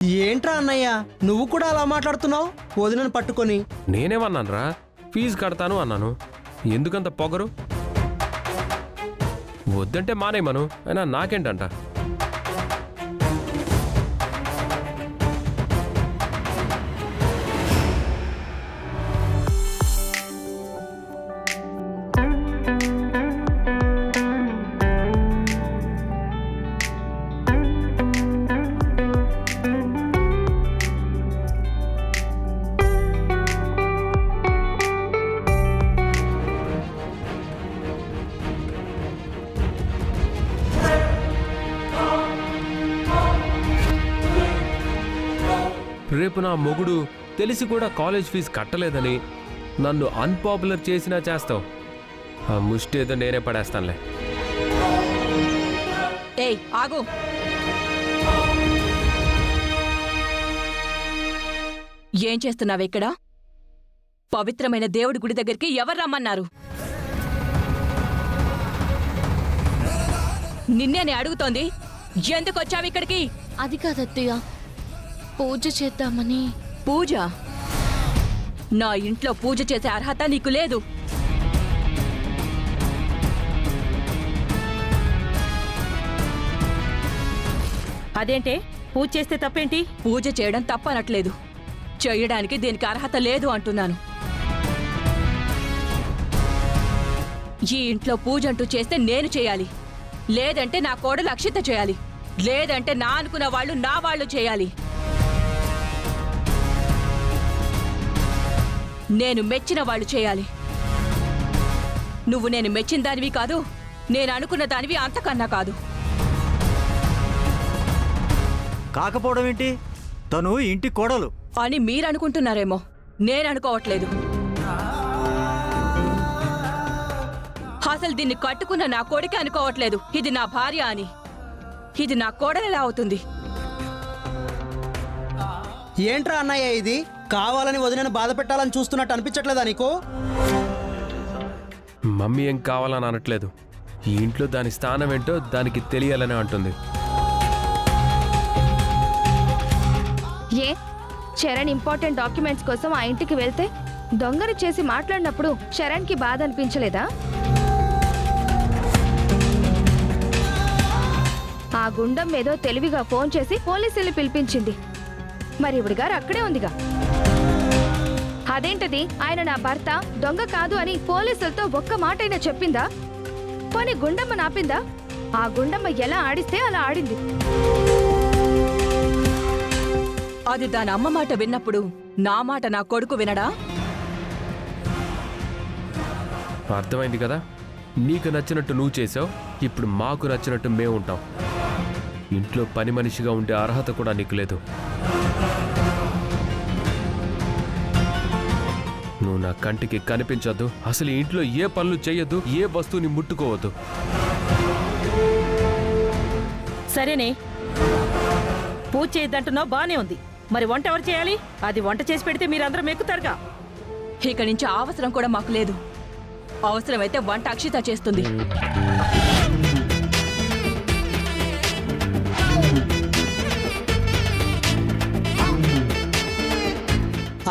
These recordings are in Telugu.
ఏంట్రా అన్నయ్య నువ్వు కూడా అలా మాట్లాడుతున్నావు వదినను పట్టుకొని? నేనేమన్నానురా? ఫీజు కడతాను అన్నాను. ఎందుకంత పొగరు? వద్దంటే మానేమను, అయినా నాకేంటంట. రేపు నా మొగుడు తెలిసి కూడా కాలేజ్ ఫీజు కట్టలేదని నన్ను అన్పాపులర్ చేసినా చేస్తావు. ఆ ముష్టి ఏదో నేనే పడేస్తానులే. ఏయ్ ఆగు. ఏం చేస్తున్నావు ఇక్కడ? పవిత్రమైన దేవుడి గుడి దగ్గరికి ఎవరు రమ్మన్నారు? నిన్నేనే అడుగుతోంది. ఎందుకు వచ్చావు ఇక్కడికి? అది కాదత్తయ్య, పూజ చేద్దామని. పూజ? నా ఇంట్లో పూజ చేసే అర్హత నీకు లేదు. అదేంటే పూజ చేస్తే తప్పేంటి? పూజ చేయడం తప్పనట్లేదు, చేయడానికి దీనికి అర్హత లేదు అంటున్నాను. ఈ ఇంట్లో పూజ అంటూ చేస్తే నేను చేయాలి, లేదంటే నా కోడలు అక్షిత చేయాలి, లేదంటే నా అనుకున్న వాళ్ళు నా వాళ్ళు చేయాలి. నేను మెచ్చిన వాళ్ళు చేయాలి. నువ్వు నేను మెచ్చిన దానివి కాదు, నేను అనుకున్న దానివి అంతకన్నా కాదు. కాకపోవడం ఏంటి? తను ఇంటి కోడలు అని మీరనుకుంటున్నారేమో, నేననుకోవట్లేదు. అసలు దీన్ని కట్టుకున్న నా కొడుకే అనుకోవట్లేదు ఇది నా భార్య అని. ఇది నా కోడలెలా అవుతుంది? ఏంట్రా అన్నయ్య ఇది? కావాలని వదినను బాధ పెట్టాలని చూస్తున్నట్టు అనిపించట్లేదా నీకు? మమ్మీ ఏం కావాలని అనట్లేదు, ఈ ఇంట్లో దాని స్థానం ఏంటో దానికి తెలియాలని అంటుంది. ఏ చరణ్ ఇంపార్టెంట్ డాక్యుమెంట్స్ కోసం ఆ ఇంటికి వెళ్తే దొంగను చేసి మాట్లాడినప్పుడు చరణ్కి బాధ అనిపించలేదా? ఆ గుండం ఏదో తెలివిగా ఫోన్ చేసి పోలీసుల్ని పిలిపించింది. మరి ఇవిడి గారు అక్కడే ఉందిగా. అదేంటది, ఆయన నా భర్త దొంగ కాదు అని పోలీసులతో ఒక్క మాటైనా చెప్పిందా? పోనీ గుండమ్మ నాపిందా? ఆ గుండమ్మ ఎలా ఆడిస్తే అలా ఆడింది. అది దాని అమ్మ మాట విన్నప్పుడు నా మాట నా కొడుకు వినడా? అర్థమైంది కదా, నీకు నచ్చినట్టు నువ్వు చేసావు, ఇప్పుడు మాకు నచ్చినట్టు మేము ఉంటాం. ఇంట్లో పని మనిషిగా ఉండే అర్హత కూడా నీకు లేదు. నువ్వు నా కంటికి కనిపించొద్దు, అసలు ఈ ఇంట్లో ఏ పనులు చేయొద్దు, ఏ వస్తువుని ముట్టుకోవద్దు. సరేనే, పూజ చేయొద్దంటున్నావు, బానే ఉంది. మరి వంట ఎవరు చేయాలి? అది వంట చేసి పెడితే మీరందరం ఎక్కుతారుగా. ఇక నుంచి అవసరం కూడా మాకు లేదు. అవసరమైతే వంట అక్షిత చేస్తుంది.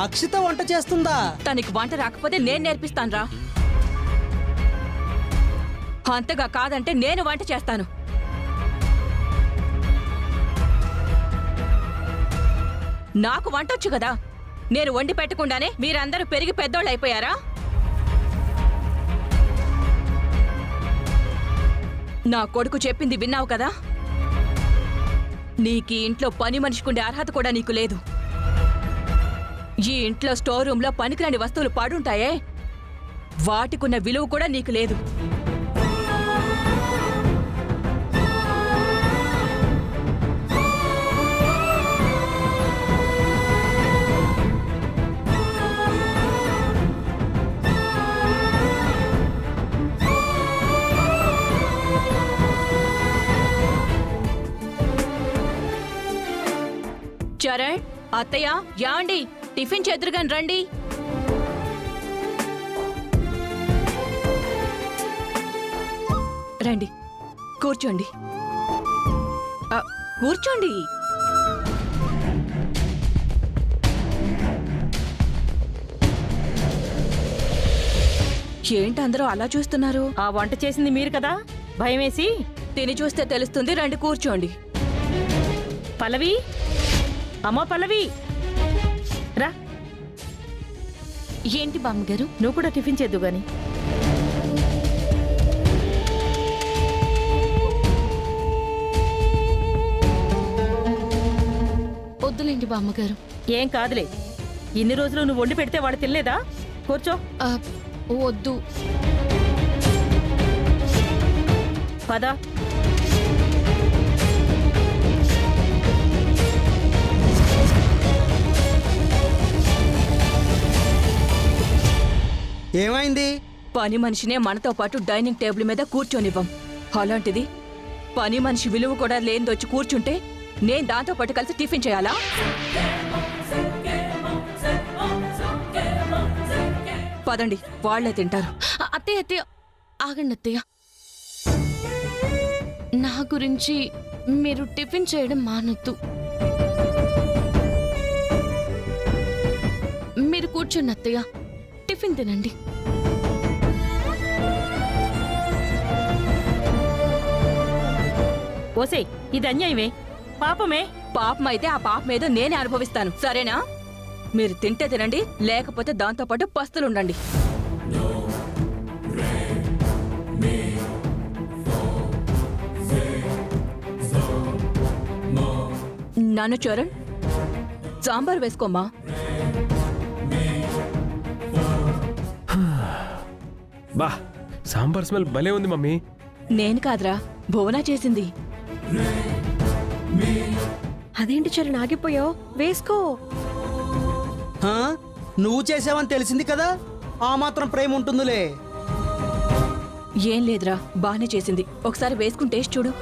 అక్షిత వంట చేస్తుందా? తనకి వంట రాకపోతే నేను నేర్పిస్తానురా. అంతగా కాదంటే నేను వంట చేస్తాను. నాకు వంటొచ్చు కదా, నేను వండి పెట్టకుండానే మీరందరూ పెరిగి పెద్దోళ్ళు అయిపోయారా? నా కొడుకు చెప్పింది విన్నావు కదా, నీకీ ఇంట్లో పని మనిషికుండే అర్హత కూడా నీకు లేదు. ఈ ఇంట్లో స్టోర్ రూమ్లో పనికిరాని వస్తువులు పడుంటాయే, వాటికున్న విలువ కూడా నీకు లేదు. చరణ్, అత్తయ్య, యాండి టిఫిన్ చేద్దురుగాని రండి. రండి, కూర్చోండి. కూర్చోండి. ఏంటి అందరూ అలా చూస్తున్నారు? ఆ వంట చేసింది మీరు కదా, భయమేసి. తిని చూస్తే తెలుస్తుంది, రండి కూర్చోండి. పల్లవి, అమ్మా పల్లవి, రా. ఏంటి బామ్మగారు? నువ్వు కూడా టిఫిన్ చేద్దు గాని. వద్దులేండి బామ్మగారు. ఏం కాదులే, ఇన్ని రోజులు నువ్వు వండి పెడితే వాడు తినలేదా? కూర్చో. వద్దు. పద. ఏమైంది? పని మనిషినే మనతో పాటు డైనింగ్ టేబుల్ మీద కూర్చొనివ్వం. అలాంటిది పని మనిషి విలువ కూడా లేనిదొచ్చి కూర్చుంటే నేను దాంతో పాటు కలిసి టిఫిన్ చేయాలా? పదండి, వాళ్లే తింటారు. అత్తయ్య అత్తయ్య ఆగండి అత్తయ్య. నా గురించి మీరు టిఫిన్ చేయడం మానొద్దు. మీరు కూర్చోండి అత్తయ్య, టిఫిన్ తినండి. ఓసే, ఇది అన్యాయమే, పాపమే. పాపం అయితే ఆ పాపం ఏదో నేనే అనుభవిస్తాను, సరేనా? మీరు తింటే తినండి, లేకపోతే దాంతో పాటు పస్తులుండండి. నాన్న చరణ్, సాంబార్ వేసుకోమ్మా. బా, సాంబార్ స్మెల్ భలే ఉంది మమ్మీ. నేను కాదురా, భువనా చేసింది. అదేంటి చరణ్ ఆగిపోయావు? వేసుకో. హా? నువ్వు చేసావని తెలిసింది కదా, ఆ మాత్రం ప్రేమ ఉంటుందిలే. ఏం లేదురా, బానే చేసింది. ఒకసారి వేసుకుని టేస్ట్ చూడు.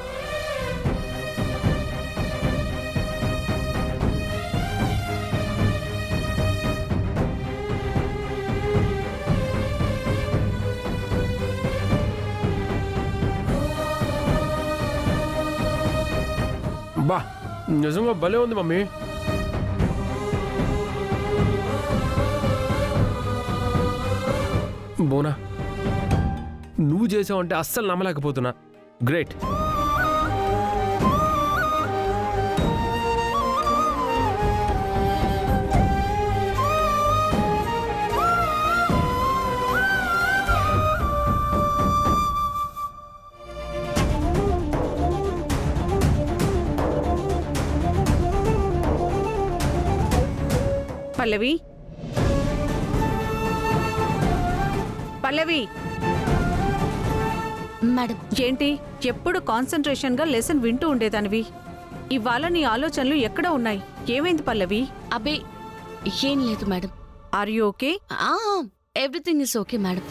బా, నిజంగా భలే ఉంది మమ్మీ. బోనా, నువ్వు చేసావంటే అస్సలు నమ్మలేకపోతున్నా. గ్రేట్. పల్లవి, పల్లవి, మేడం, ఏంటి ఎప్పుడు కాన్సంట్రేషన్ గా లెసన్ వింటూ ఉండేదానివి, ఇవాళ నీ ఆలోచనలు ఎక్కడ ఉన్నాయి? ఏమైంది పల్లవి? అబ్బే ఏం లేదు madam. Are you okay? Everything is okay madam.